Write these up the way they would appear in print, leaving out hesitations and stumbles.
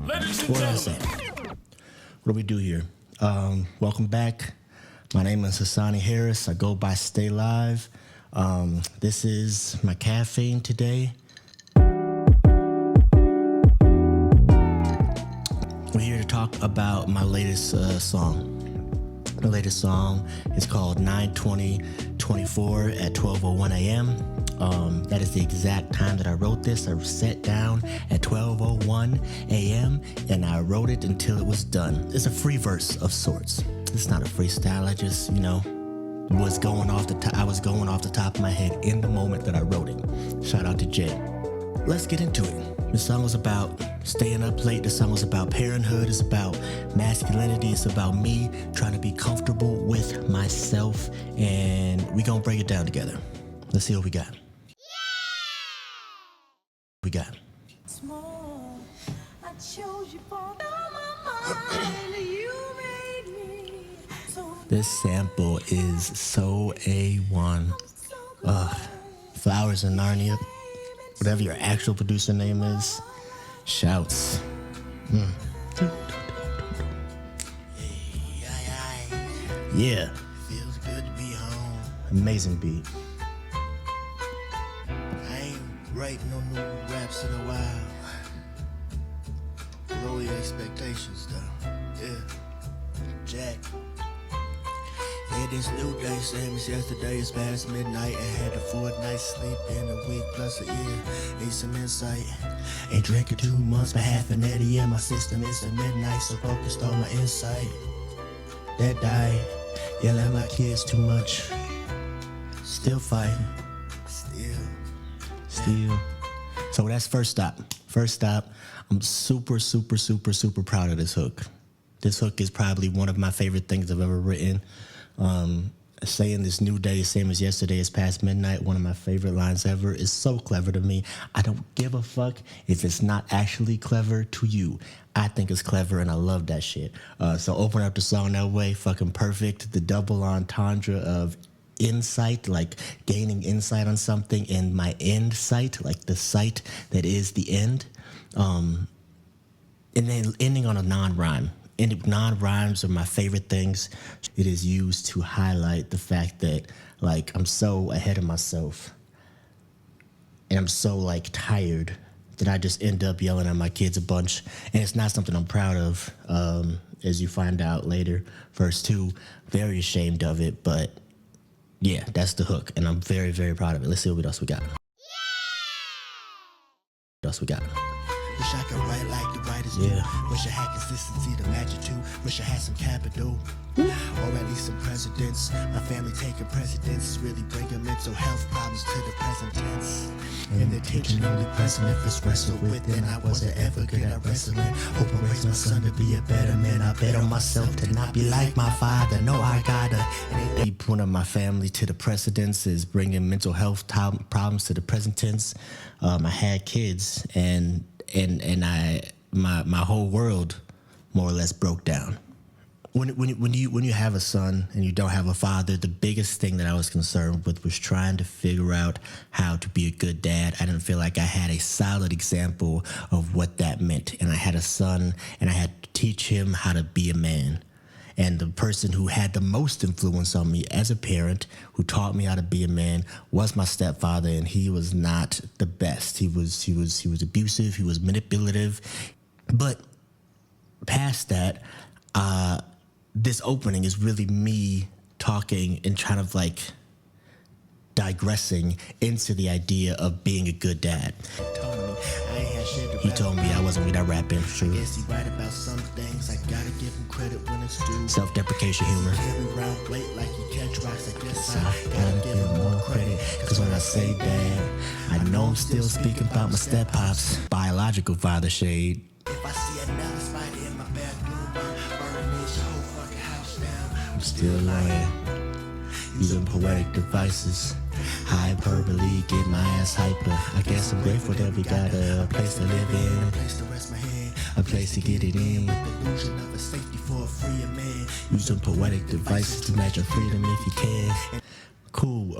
What I say? What do we do here? Welcome back. My name is Hassani Harris. I go by STAYLIVE. This is my Caffeine today. We're here to talk about my latest song. The latest song is called 9/20/24 at 12:01 a.m. That is the exact time that I wrote this. I sat down at 12:01 a.m. and I wrote it until it was done. It's a free verse of sorts. It's not a freestyle. I just, was going off the top. I was going off the top of my head in the moment that I wrote it. Shout out to Jay. Let's get into it. The song was about staying up late. The song was about parenthood. It's about masculinity. It's about me trying to be comfortable with myself. And we gonna break it down together. Let's see what we got. We got. Small, I chose you for my mind. You made me so. This sample is so A1. Flowers in Narnia. Whatever your actual producer name is. Shouts. Yeah. Feels good to be home. Amazing beat. I ain't writing no new raps in a while. Below your expectations though. Yeah. Jack. Yeah, this new day, same as yesterday. It's past midnight. I had a full night's sleep in a week plus a year. Need some insight. Ain't drinking 2 months, but half an eddy in my system. It's a midnight, so focused on my insight. That died. Yell at my kids too much. Still fighting. Still. So that's first stop. First stop. I'm super proud of this hook. This hook is probably one of my favorite things I've ever written. Saying this new day, same as yesterday, is past midnight. One of my favorite lines ever. Is so clever to me. I don't give a fuck if it's not actually clever to you. I think it's clever and I love that shit. So open up the song that way, fucking perfect. The double entendre of insight, like gaining insight on something, and my end sight, like the sight that is the end. And then ending on a non-rhyme. And non-rhymes are my favorite things. It is used to highlight the fact that, like, I'm so ahead of myself and I'm so, like, tired that I just end up yelling at my kids a bunch. And it's not something I'm proud of, as you find out later. Verse 2, very ashamed of it, but yeah, that's the hook, and I'm very proud of it. Let's see what else we got. What else we got? Wish I could write like the writers do. Wish I had consistency to match it to. Wish I had some capital. Or at least some presidents. My family taking precedence. Really bringing mental health problems to the present tense. And intentionally present if it's wrestled with. Then I wasn't ever good at wrestling. Hope I raise my son to be a better man. I bet on myself to not be like my father. No, I gotta. One of my family to the precedence is bringing mental health problems to the present tense. I had kids and my whole world more or less broke down. When you have a son and you don't have a father, the biggest thing that I was concerned with was trying to figure out how to be a good dad. I didn't feel like I had a solid example of what that meant. And I had a son and I had to teach him how to be a man. And the person who had the most influence on me as a parent, who taught me how to be a man, was my stepfather, and he was not the best. He was abusive, he was manipulative. But past that, this opening is really me talking and trying to like digressing into the idea of being a good dad. He told me I wasn't good at rapping. Sure. I guess he right about some things. I gotta give him credit when it's due. Self-deprecation humor. Carry around weight like you catch rocks. I guess I gotta give him more credit. Cause when I say dad, I know I'm still speaking about my step-pops. Biological father shade. If I see another spider in my bathroom, burning this whole fucking house down. I'm still lying. Using poetic devices. Hyperbole, get my ass hyper. I guess I'm grateful that we got a place to live in, a place to rest my head, a place to get it in. The illusion of a safety for a freer man. Using poetic devices to match your freedom if you can. Cool.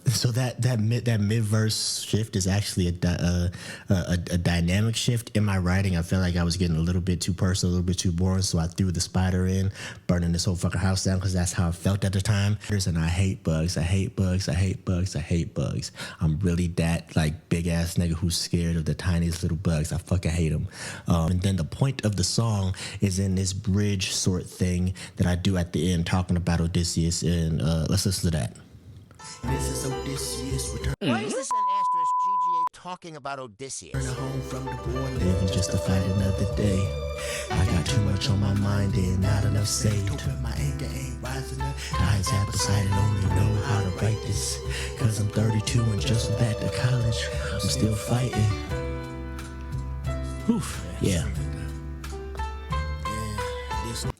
So that mid verse shift is actually a dynamic shift in my writing. I felt like I was getting a little bit too personal, a little bit too boring, so I threw the spider in, burning this whole fucking house down because that's how I felt at the time. And I hate bugs. I hate bugs. I hate bugs. I hate bugs. I'm really that like big ass nigga who's scared of the tiniest little bugs. I fucking hate them. And then the point of the song is in this bridge sort thing that I do at the end, talking about Odysseus. And let's listen to that. This is Odysseus return. Why is this an asterisk GGA talking about Odysseus? Home from the war. Living just to fight another day. I got too much on my mind and not enough saved. Hoping my anger ain't rising up. Times have decided only know how to write this. Cause I'm 32 and just went back to college. I'm still fighting. Oof, yeah.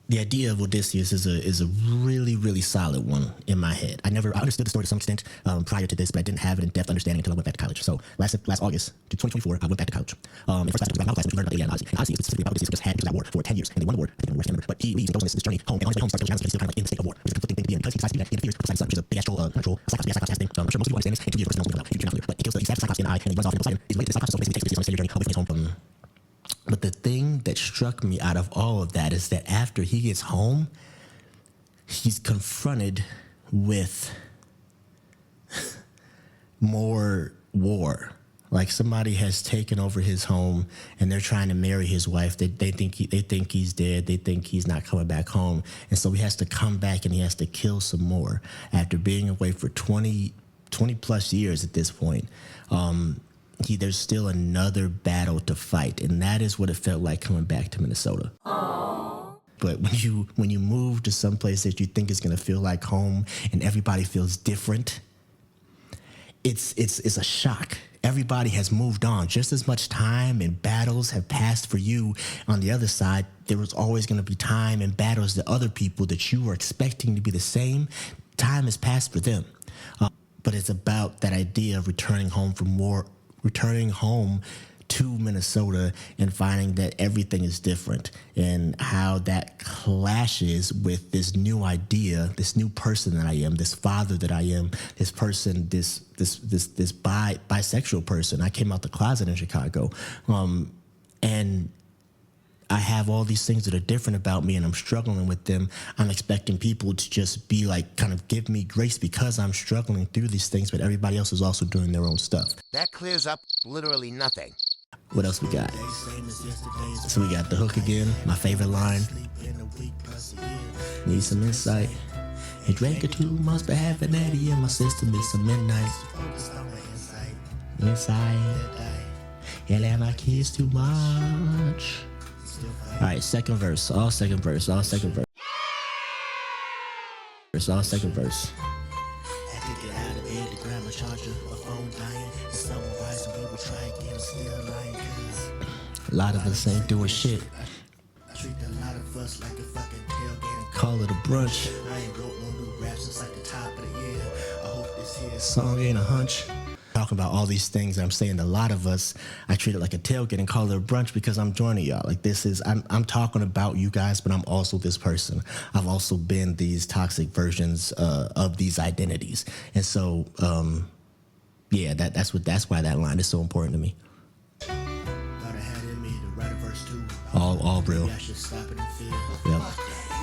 The idea of Odysseus is a really, really solid one in my head. I understood the story to some extent prior to this, but I didn't have an in-depth understanding until I went back to college. So last August, 2024, I went back to college. And first class was about class, we learned about the Iliad and Odyssey. And Odyssey is specifically about Odysseus, who just had that war for 10 years, and they won the war. I think they won the war, but he leaves and goes on this journey home, and on his way home starts killing giants because he's still kind of like in the state of war, which is a conflicting thing to be in, because he decides to do that. He interferes with Poseidon's son, which is a big astral, cyclops thing. I'm sure most people understand this, and 2 years ago, but he stabs Cyclops in the eye, and he runs off into Poseidon. He's related to Cyclops, so basically takes Odysseus on his journey away from his home. But the thing that struck me out of all of that is that after he gets home, he's confronted with more war. Like somebody has taken over his home and they're trying to marry his wife. They think he's dead. They think he's not coming back home. And so he has to come back and he has to kill some more after being away for 20 plus years at this point. There's still another battle to fight, and that is what it felt like coming back to Minnesota. But when you move to some place that you think is going to feel like home and everybody feels different, it's a shock. Everybody has moved on. Just as much time and battles have passed for you on the other side, there was always going to be time and battles that other people that you were expecting to be the same, time has passed for them. But it's about that idea of returning home from war, returning home to Minnesota and finding that everything is different, and how that clashes with this new idea, this new person that I am, this father that I am, this person, this bisexual person. I came out the closet in Chicago, and I have all these things that are different about me and I'm struggling with them. I'm expecting people to just be like, kind of give me grace because I'm struggling through these things, but everybody else is also doing their own stuff. That clears up literally nothing. What else we got? So we got the hook again, my favorite line. Need some insight. A drink or two must be having Eddie in my system. It's a midnight. Inside. Yeah, let my kids too much. All right, second verse. All second verse. Had to get out of bed to grab my charger, my phone dying, and someone rising, people try again, I'm still lying. A lot of us ain't doing shit. I treat a lot of us like a fucking tailgate. Call it a brunch. I ain't wrote no new raps since like the top of the year. I hope this here Song ain't a hunch. Talking about all these things, I'm saying a lot of us, I treat it like a tailgate and call it a brunch because I'm joining y'all. Like I'm talking about you guys, but I'm also this person. I've also been these toxic versions of these identities, and so yeah, that's why that line is so important to me. Thought I had in me to write a verse too. All real. Maybe I should stop it and feel. Yep.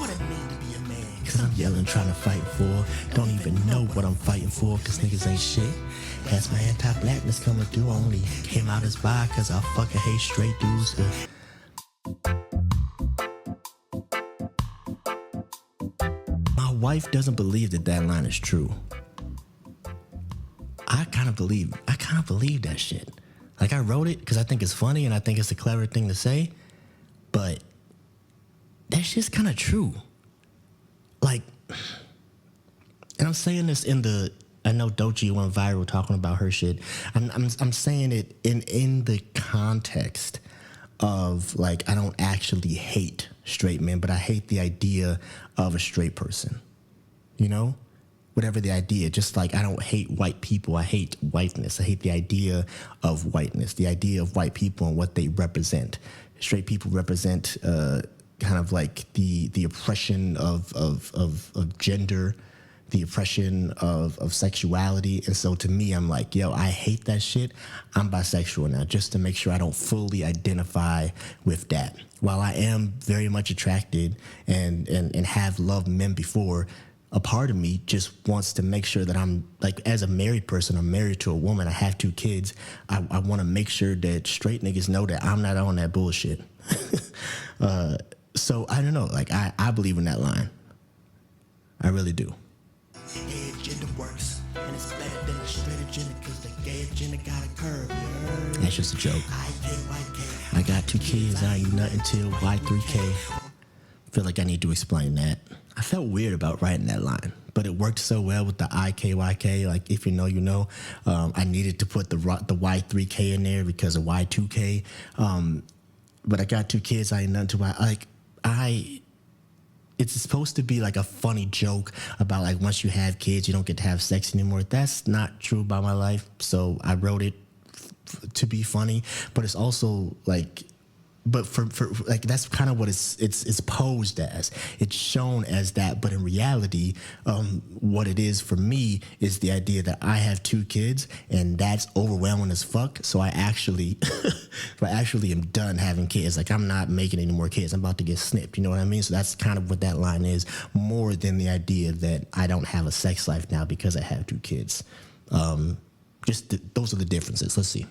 What it mean to be a man? Cause I'm yelling, trying to fight for. Don't even know what I'm fighting for, cause niggas ain't shit. That's my anti-blackness coming through. Only came out as bi cause I fucking hate straight dudes. My wife doesn't believe that line is true. I kind of believe that shit. Like, I wrote it because I think it's funny and I think it's a clever thing to say, but that's just kind of true. Like, and I'm saying this I know Doechii went viral talking about her shit. I'm saying it in the context of, like, I don't actually hate straight men, but I hate the idea of a straight person. You know? Whatever the idea, just like I don't hate white people, I hate whiteness. I hate the idea of whiteness, the idea of white people and what they represent. Straight people represent kind of like the oppression of gender, the oppression of sexuality. And so to me, I'm like, yo, I hate that shit. I'm bisexual now, just to make sure I don't fully identify with that. While I am very much attracted and have loved men before, a part of me just wants to make sure that I'm, like, as a married person, I'm married to a woman, I have 2 kids. I want to make sure that straight niggas know that I'm not on that bullshit. So I don't know, like, I believe in that line. I really do. Gay agenda works, and it's better than a straight agenda, cause the gay agenda got a curve, you heard? That's just a joke. IKYK. I got 2 kids, I ain't nothing till Y3K. Feel like I need to explain that. I felt weird about writing that line, but it worked so well with the IKYK. Like, if you know, you know. I needed to put the Y3K in there because of Y2K. But I got 2 kids, I ain't nothing till it's supposed to be like a funny joke about, like, once you have kids, you don't get to have sex anymore. That's not true about my life. So I wrote it to be funny, but it's also like, but for like, that's kind of what it's posed as. It's shown as that, but in reality, what it is for me is the idea that I have 2 kids, and that's overwhelming as fuck. So I actually, am done having kids. Like, I'm not making any more kids. I'm about to get snipped. You know what I mean? So that's kind of what that line is, more than the idea that I don't have a sex life now because I have 2 kids. Those are the differences. Let's see.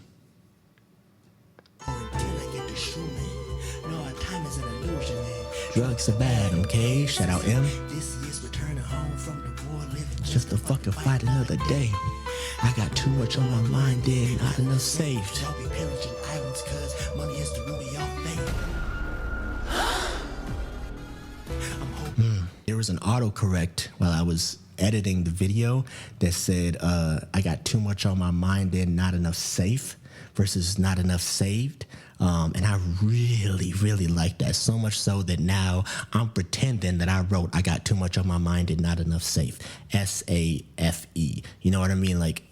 Drugs are bad, okay? Shout out M. This year's returning home from the war, living Just a fucking fight another day. I got too much on my mind, then not enough saved. Y'all be pillaging islands, cause money is the root of y'all fate. There was an autocorrect while I was editing the video that said, I got too much on my mind, then not enough safe versus not enough saved. And I really, really like that, so much so that now I'm pretending that I wrote, I got too much on my mind and not enough safe. SAFE. You know what I mean? Like,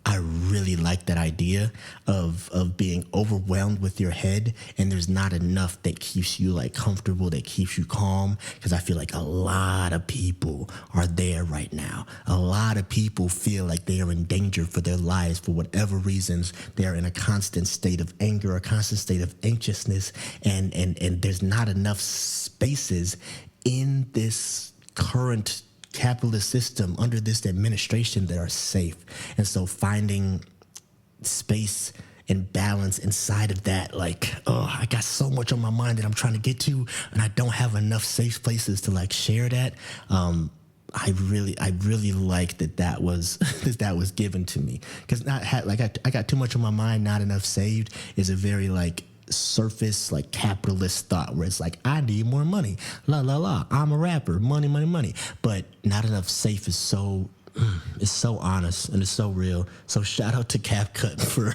I really like that idea of being overwhelmed with your head, and there's not enough that keeps you, like, comfortable, that keeps you calm, because I feel like a lot of people are there right now. A lot of people feel like they are in danger for their lives for whatever reasons. They're in a constant state of anger, a constant state of anxiousness, and there's not enough spaces in this current capitalist system under this administration that are safe. And so finding space and balance inside of that, like, oh, I got so much on my mind that I'm trying to get to, and I don't have enough safe places to, like, share that. I really like that was that was given to me, because I got too much on my mind, not enough saved is a very, like, surface, like, capitalist thought, where it's like, I need more money, la la la, I'm a rapper, money money money. But not enough safe is so it's so honest and it's so real. So shout out to CapCut for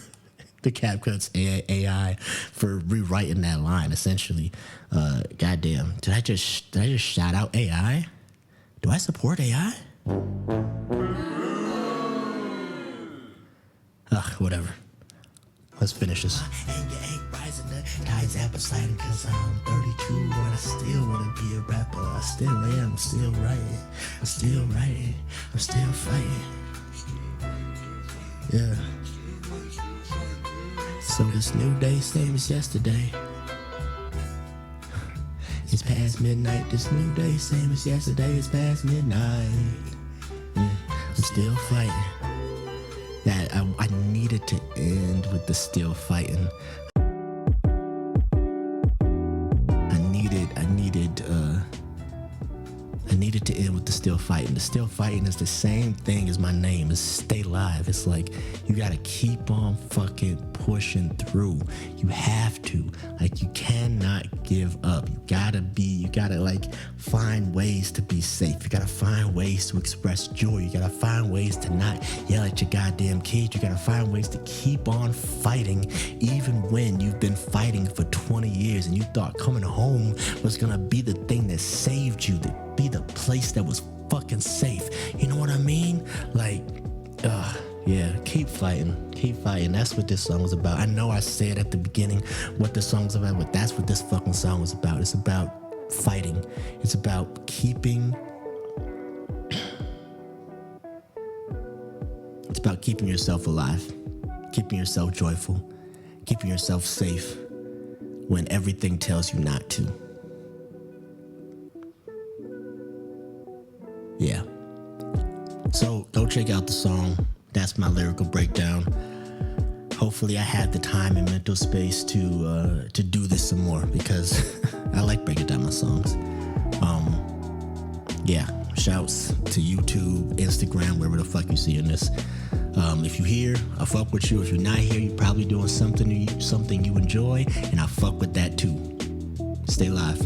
the CapCut's AI for rewriting that line essentially. Goddamn, did I just shout out AI? Do I support AI? Whatever, let's finish this. Anger ain't rising, the tide's subsiding, cause I'm 32 and I still wanna be a rapper. I still am, I'm still writing, I'm still writing, I'm still fighting. Yeah. So this new day, same as yesterday. It's past midnight. This new day, same as yesterday. It's past midnight. Yeah, I'm still fighting. That I needed to end with the still fighting. I needed to end with the still fighting. The still fighting is the same thing as my name. It's Stay Live. It's like, you gotta keep on fucking pushing through. You have to. Like, you cannot give up. You gotta like find ways to be safe. You gotta find ways to express joy. You gotta find ways to not yell at your goddamn kids. You gotta find ways to keep on fighting, even when you've been fighting for 20 years and you thought coming home was gonna be the thing that saved you, that be the place that was fucking safe. You know what I mean? Like, yeah, keep fighting. Keep fighting. That's what this song was about. I know I said at the beginning what this song was about, but that's what this fucking song was about. It's about fighting. It's about keeping It's about keeping yourself alive, keeping yourself joyful, keeping yourself safe when everything tells you not to. Yeah. So go check out the song. That's my lyrical breakdown. Hopefully I had the time and mental space to do this some more because I like breaking down my songs. Yeah, shouts to YouTube, Instagram, wherever the fuck you seeing this. If you here, I fuck with you. If you're not here, you're probably doing something you enjoy, and I fuck with that too. Stay live.